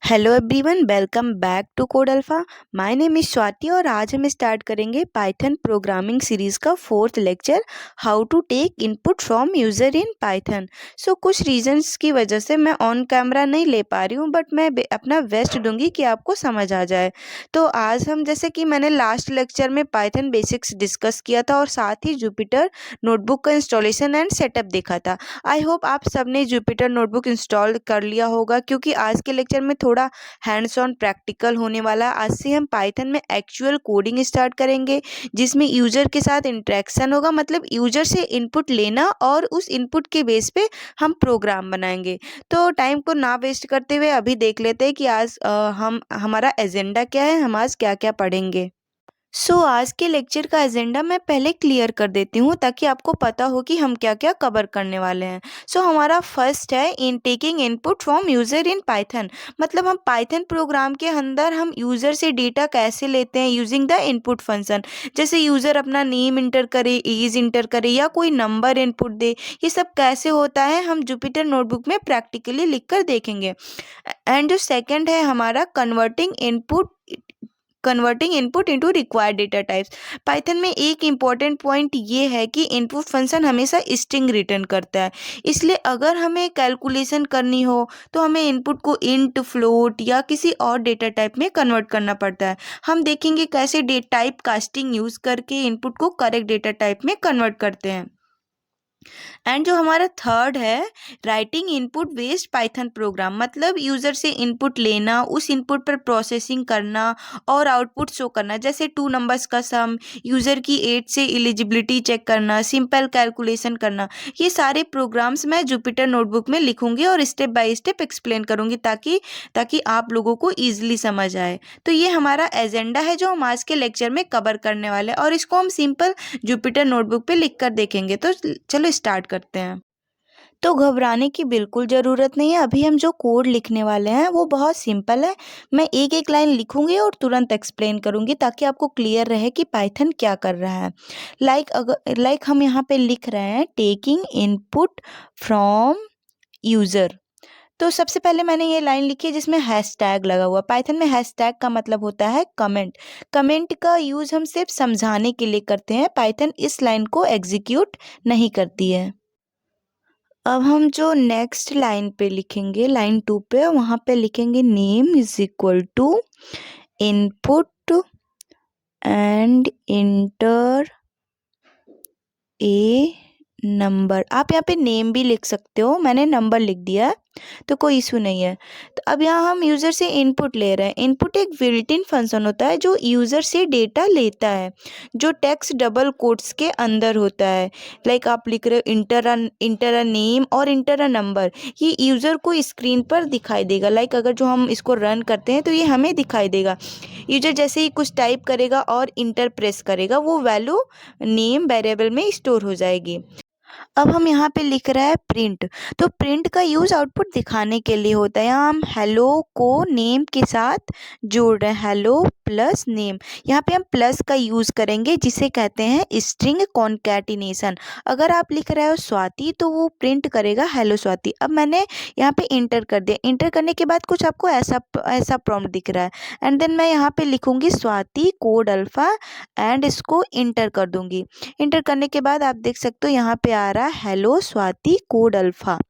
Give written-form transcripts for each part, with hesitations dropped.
Hello everyone, welcome back to code alpha. My name is Swati और आज हम start करेंगे पाइथन प्रोग्रामिंग सीरीज का fourth lecture, how to take input from user in Python. So कुछ reasons की वजह से मैं ऑन कैमरा नहीं ले पा रही हूँ, बट मैं अपना बेस्ट दूंगी कि आपको समझ आ जाए। तो आज हम, जैसे कि मैंने लास्ट लेक्चर में पाइथन बेसिक्स डिस्कस किया था और साथ ही जुपिटर नोटबुक का इंस्टॉलेशन एंड सेटअप देखा था। आई होप आप सबने जुपिटर नोटबुक इंस्टॉल कर लिया होगा, क्योंकि आज के लेक्चर में थोड़ा हैंड्स ऑन प्रैक्टिकल होने वाला है। आज से हम पाइथन में एक्चुअल कोडिंग स्टार्ट करेंगे, जिसमें यूजर के साथ इंटरेक्शन होगा, मतलब यूजर से इनपुट लेना और उस इनपुट के बेस पे हम प्रोग्राम बनाएंगे। तो टाइम को ना वेस्ट करते हुए अभी देख लेते हैं कि आज हम हमारा एजेंडा क्या है, हम आज क्या क्या पढ़ेंगे। आज के लेक्चर का एजेंडा मैं पहले क्लियर कर देती हूँ, ताकि आपको पता हो कि हम क्या क्या कवर करने वाले हैं। हमारा फर्स्ट है in taking input from user in Python. मतलब हम पाइथन प्रोग्राम के अंदर हम यूज़र से डेटा कैसे लेते हैं यूजिंग द इनपुट फंक्शन। जैसे यूज़र अपना नेम इंटर करे, एज इंटर करे या कोई नंबर इनपुट दे, ये सब कैसे होता है हम जुपिटर नोटबुक में प्रैक्टिकली लिख कर देखेंगे। एंड जो सेकेंड है हमारा converting input into required data types. Python में एक इम्पॉर्टेंट पॉइंट ये है कि इनपुट फंक्शन हमेशा स्ट्रिंग रिटर्न करता है, इसलिए अगर हमें कैलकुलेशन करनी हो तो हमें इनपुट को इंट, फ्लोट या किसी और डेटा टाइप में कन्वर्ट करना पड़ता है। हम देखेंगे कैसे टाइप कास्टिंग यूज करके इनपुट को करेक्ट डेटा टाइप में कन्वर्ट करते हैं। एंड जो हमारा थर्ड है writing input based Python programme. मतलब यूज़र से इनपुट लेना, उस इनपुट पर प्रोसेसिंग करना और आउटपुट शो करना। जैसे 2 नंबर्स का सम, यूज़र की एज से एलिजिबिलिटी चेक करना, सिंपल कैलकुलेशन करना। ये सारे प्रोग्राम्स मैं जुपिटर नोटबुक में लिखूंगी और स्टेप बाय स्टेप एक्सप्लेन करूंगी, ताकि ताकि आप लोगों को ईजिली समझ आए। तो ये हमारा एजेंडा है जो हम आज के लेक्चर में कवर करने वाले हैं, और इसको हम सिंपल जुपिटर नोटबुक पे लिख कर देखेंगे। तो चलो स्टार्ट करते हैं। तो घबराने की बिल्कुल ज़रूरत नहीं है। अभी हम जो कोड लिखने वाले हैं वो बहुत सिंपल है। मैं एक एक लाइन लिखूंगी और तुरंत एक्सप्लेन करूंगी, ताकि आपको क्लियर रहे कि पाइथन क्या कर रहा है। लाइक हम यहाँ पे लिख रहे हैं टेकिंग इनपुट फ्रॉम यूज़र। तो सबसे पहले मैंने ये लाइन लिखी है जिसमें हैशटैग लगा हुआ। पाइथन में हैशटैग का मतलब होता है कमेंट। कमेंट का यूज़ हम सिर्फ समझाने के लिए करते हैं, पाइथन इस लाइन को एग्जीक्यूट नहीं करती है। अब हम जो नेक्स्ट लाइन पे लिखेंगे, लाइन 2 पे, वहाँ पे लिखेंगे name is equal to input and enter a number. आप यहाँ पे नेम भी लिख सकते हो, मैंने नंबर लिख दिया है तो कोई इशू नहीं है। तो अब यहाँ हम यूज़र से इनपुट ले रहे हैं। इनपुट एक बिल्ट इन फंक्शन होता है जो यूज़र से डेटा लेता है, जो टेक्स्ट डबल कोट्स के अंदर होता है। लाइक आप लिख रहे हो इंटर अ नेम और इंटर अ नंबर, ये यूज़र को स्क्रीन पर दिखाई देगा। लाइक अगर जो हम इसको रन करते हैं तो ये हमें दिखाई देगा। यूज़र जैसे ही कुछ टाइप करेगा और इंटर प्रेस करेगा, वो वैल्यू नेम वेरिएबल में स्टोर हो जाएगी। अब हम यहाँ पे लिख रहा है प्रिंट। तो प्रिंट का यूज़ आउटपुट दिखाने के लिए होता है। यहाँ हम हेलो को नेम के साथ जोड़ रहे हैं, हेलो प्लस नेम। यहाँ पे हम प्लस का यूज़ करेंगे, जिसे कहते हैं स्ट्रिंग कॉन्कैटिनेशन। अगर आप लिख रहे हो स्वाति तो वो प्रिंट करेगा हेलो स्वाति। अब मैंने यहाँ पे इंटर कर दिया। इंटर करने के बाद कुछ आपको ऐसा ऐसा प्रॉम्प्ट दिख रहा है, एंड देन मैं यहाँ पे लिखूंगी स्वाति कोड अल्फा एंड इसको इंटर कर दूंगी। इंटर करने के बाद आप देख सकते हो यहाँ पे आ रहा है हेलो स्वाति कोड अल्फा।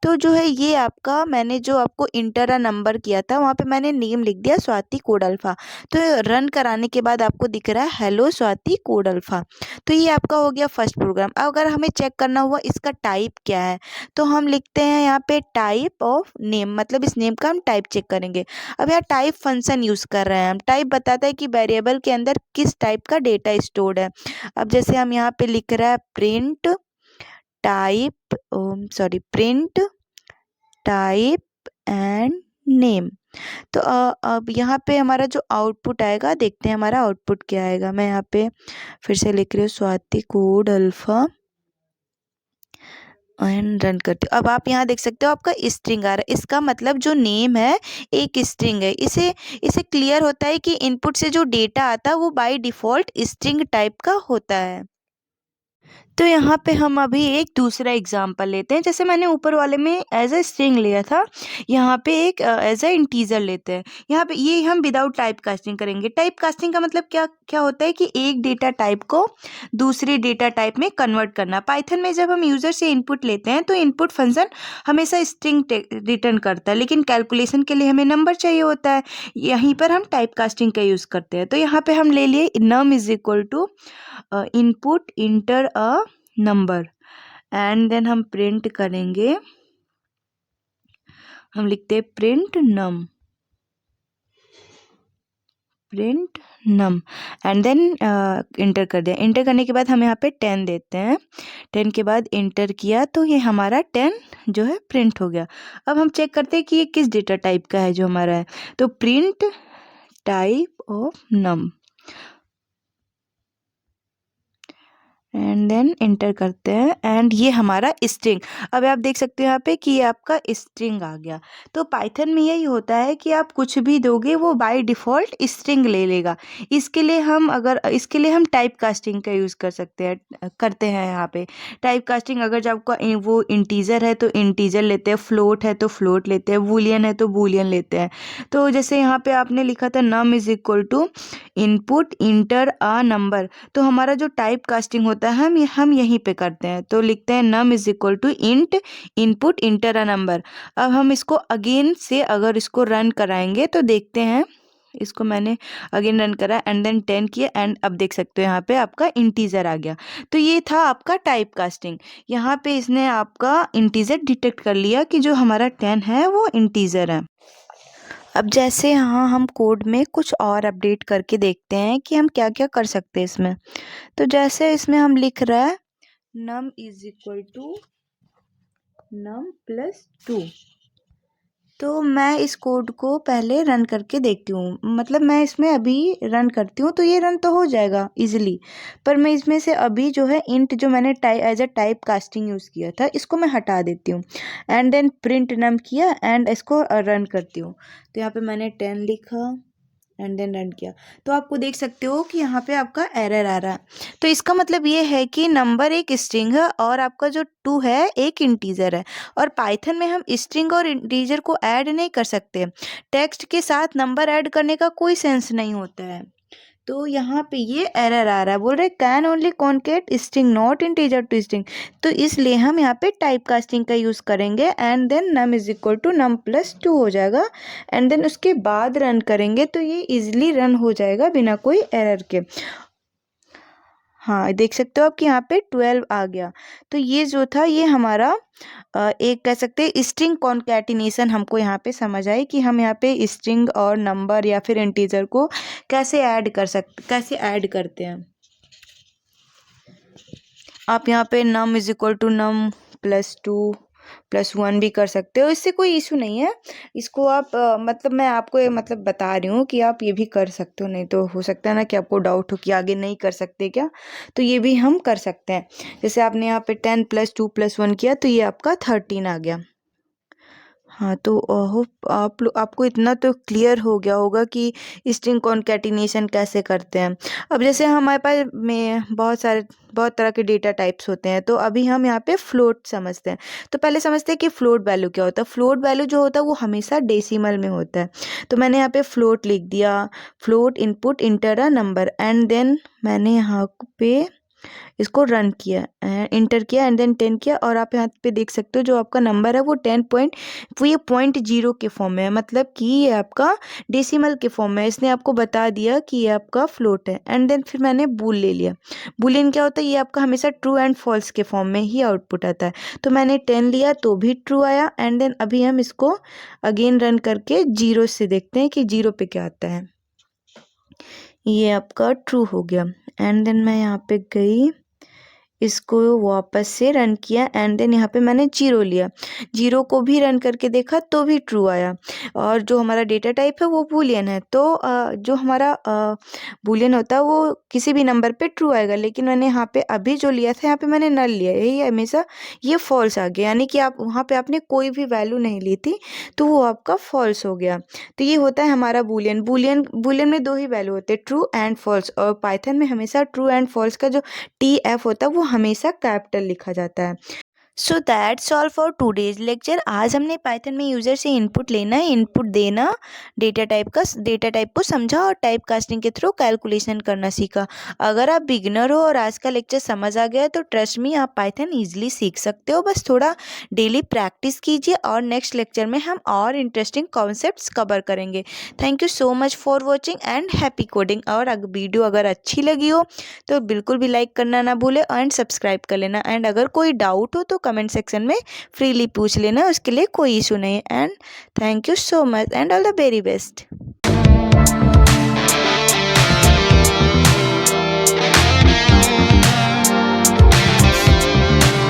तो जो है ये आपका, मैंने जो आपको इंटर अ नंबर किया था वहाँ पे मैंने नेम लिख दिया स्वाति कोड अल्फा। तो रन कराने के बाद आपको दिख रहा है हेलो स्वाति कोड अल्फा। तो ये आपका हो गया फर्स्ट प्रोग्राम। अगर हमें चेक करना हुआ इसका टाइप क्या है, तो हम लिखते हैं यहाँ पे टाइप ऑफ नेम। मतलब इस नेम का हम टाइप चेक करेंगे। अब यहाँ टाइप फंक्शन यूज़ कर रहे हैं हम। टाइप बताता है कि वेरिएबल के अंदर किस टाइप का डेटा स्टोर्ड है। अब जैसे हम यहाँ पे लिख रहा है print print type and name. तो अब यहाँ पे हमारा जो आउटपुट आएगा, देखते हैं हमारा आउटपुट क्या आएगा। मैं यहाँ पे फिर से लिख रही हूँ Swati code alpha and run करती हूँ। अब आप यहाँ देख सकते हो आपका स्ट्रिंग आ रहा है। इसका मतलब जो नेम है एक स्ट्रिंग है। इसे क्लियर होता है कि इनपुट से जो डेटा आता है वो बाय डिफ़ॉल्ट स्ट्रिंग टाइप का होता है। तो यहाँ पे हम अभी एक दूसरा एग्जांपल लेते हैं। जैसे मैंने ऊपर वाले में एज अ स्ट्रिंग लिया था, यहाँ पे एक एज अ इंटीजर लेते हैं। यहाँ पे ये हम विदाउट टाइप कास्टिंग करेंगे। टाइप कास्टिंग का मतलब क्या क्या होता है कि एक डेटा टाइप को दूसरे डेटा टाइप में कन्वर्ट करना। पाइथन में जब हम यूज़र से इनपुट लेते हैं तो इनपुट फंक्शन हमेशा स्ट्रिंग रिटर्न करता है, लेकिन कैलकुलेशन के लिए हमें नंबर चाहिए होता है। यहीं पर हम टाइप कास्टिंग का यूज़ करते हैं। तो यहाँ पे हम ले लिए num is equal to input enter a number, and then हम प्रिंट करेंगे, हम लिखते हैं print num and then enter कर दिया। इंटर करने के बाद हम यहाँ पे 10 देते हैं। 10 के बाद इंटर किया तो ये हमारा 10 जो है प्रिंट हो गया। अब हम चेक करते हैं कि ये किस डेटा टाइप का है जो हमारा है। तो print type of num and then enter करते हैं, एंड ये हमारा स्ट्रिंग। अब आप देख सकते हो यहाँ पे कि ये आपका स्ट्रिंग आ गया। तो पाइथन में यही होता है कि आप कुछ भी दोगे वो बाय डिफ़ॉल्ट स्ट्रिंग ले लेगा। इसके लिए हम टाइप कास्टिंग का यूज़ कर सकते हैं, करते हैं यहाँ पे। टाइप कास्टिंग अगर जब आपका वो इंटीजर है तो इंटीजर लेते हैं, फ्लोट है तो फ्लोट लेते हैं, बूलियन है तो बूलियन लेते हैं। तो जैसे यहाँ पे आपने लिखा था num is equal to input enter a number, तो हमारा जो टाइप कास्टिंग होता है हम यहीं पे करते हैं। तो लिखते हैं num is equal to int input enter a number. अब हम इसको अगेन से अगर इसको रन कराएंगे तो देखते हैं, इसको मैंने अगेन रन करा एंड देन 10 किया, एंड अब देख सकते हो यहाँ पे आपका इंटीजर आ गया। तो ये था आपका टाइप कास्टिंग। यहाँ पे इसने आपका इंटीजर डिटेक्ट कर लिया कि जो हमारा 10 है वो इंटीजर है। अब जैसे यहाँ हम कोड में कुछ और अपडेट करके देखते हैं कि हम क्या क्या कर सकते हैं इसमें। तो जैसे इसमें हम लिख रहा है num is equal to num plus 2। तो मैं इस कोड को पहले रन करके देखती हूँ, मतलब मैं इसमें अभी रन करती हूँ तो ये रन तो हो जाएगा इजीली। पर मैं इसमें से अभी जो है इंट जो मैंने as a type casting use किया था इसको मैं हटा देती हूँ, एंड देन प्रिंट नम किया एंड इसको रन करती हूँ। तो यहाँ पे मैंने 10 लिखा एंड देन रन किया, तो आपको देख सकते हो कि यहाँ पे आपका एरर आ रहा है। तो इसका मतलब ये है कि नंबर एक स्ट्रिंग है और आपका जो 2 है एक इंटीजर है, और पाइथन में हम स्ट्रिंग और इंटीजर को ऐड नहीं कर सकते। टेक्स्ट के साथ नंबर ऐड करने का कोई सेंस नहीं होता है। तो यहाँ पे ये एरर आ रहा है, बोल रहे can only concat string not integer to string. तो इसलिए हम यहाँ पे टाइप कास्टिंग का यूज़ करेंगे, and then num is equal to num plus 2 हो जाएगा, एंड देन उसके बाद रन करेंगे तो ये इजीली रन हो जाएगा बिना कोई एरर के। हाँ, देख सकते हो आप कि यहाँ पे 12 आ गया। तो ये जो था ये हमारा एक कह सकते हैं स्ट्रिंग कॉन्कैटिनेशन हमको यहाँ पे समझ आई कि हम यहाँ पे स्ट्रिंग और नंबर या फिर इंटीजर को कैसे ऐड करते हैं। आप यहाँ पे num is equal to num plus 2 plus 1 भी कर सकते हो, इससे कोई इशू नहीं है। इसको आप मतलब मैं आपको ये मतलब बता रही हूँ कि आप ये भी कर सकते हो, नहीं तो हो सकता है ना कि आपको डाउट हो कि आगे नहीं कर सकते क्या, तो ये भी हम कर सकते हैं। जैसे आपने यहाँ पे 10 प्लस 2 प्लस 1 किया तो ये आपका 13 आ गया। हाँ, तो होप आपको इतना तो क्लियर हो गया होगा कि स्ट्रिंग कॉन्कैटिनेशन कैसे करते हैं। अब जैसे हमारे पास में बहुत तरह के डेटा टाइप्स होते हैं, तो अभी हम यहाँ पे फ्लोट समझते हैं। तो पहले समझते हैं कि फ्लोट वैल्यू क्या होता है। फ्लोट वैल्यू जो होता है वो हमेशा डेसिमल में होता है। तो मैंने यहाँ पे फ्लोट लिख दिया, float input enter a number, and then मैंने यहाँ पे इसको रन किया, इंटर किया एंड देन 10 किया, और आप यहाँ पे देख सकते हो जो आपका नंबर है वो 10 पॉइंट वो ये 0.0 के फॉर्म में है, मतलब कि ये आपका डेसिमल के फॉर्म में है। इसने आपको बता दिया कि ये आपका फ्लोट है, एंड देन फिर मैंने बूल ले लिया। बूलियन क्या होता है, ये आपका हमेशा ट्रू एंड फॉल्स के फॉर्म में ही आउटपुट आता है। तो मैंने 10 लिया तो भी ट्रू आया, एंड देन अभी हम इसको अगेन रन करके 0 से देखते हैं कि 0 पे क्या आता है। ये आपका ट्रू हो गया, एंड देन मैं यहाँ पे गई, इसको वापस से रन किया, एंड देन यहाँ पे मैंने 0 लिया। 0 को भी रन करके देखा तो भी ट्रू आया, और जो हमारा डेटा टाइप है वो बूलियन है। तो जो हमारा बूलियन होता है वो किसी भी नंबर पे ट्रू आएगा, लेकिन मैंने यहाँ पे अभी जो लिया था यहाँ पे मैंने नल लिया, यही हमेशा ये फॉल्स आ गया, यानी कि आप वहाँ पे आपने कोई भी वैल्यू नहीं ली थी तो वो आपका फॉल्स हो गया। तो ये होता है हमारा बूलियन। बूलियन में 2 ही वैल्यू होते हैं, ट्रू एंड फॉल्स, और पाइथन में हमेशा ट्रू एंड फॉल्स का जो TF होता है वो हमेशा कैपिटल लिखा जाता है। So that's all for today's lecture. आज हमने पाइथन में यूज़र से इनपुट लेना, इनपुट देना, डेटा टाइप को समझा और टाइप कास्टिंग के थ्रू कैलकुलेशन करना सीखा। अगर आप बिगिनर हो और आज का लेक्चर समझ आ गया तो ट्रस्ट मी, आप पाइथन ईजिली सीख सकते हो। बस थोड़ा डेली प्रैक्टिस कीजिए और नेक्स्ट लेक्चर में हम और इंटरेस्टिंग कॉन्सेप्ट्स कवर करेंगे। Thank you so much for watching and happy coding. और वीडियो अगर अच्छी लगी हो तो बिल्कुल भी लाइक करना ना भूले एंड सब्सक्राइब कर लेना। एंड अगर कोई डाउट हो तो कमेंट सेक्शन में फ्रीली पूछ लेना, उसके लिए कोई इशू नहीं है। And thank you so much and all the very best.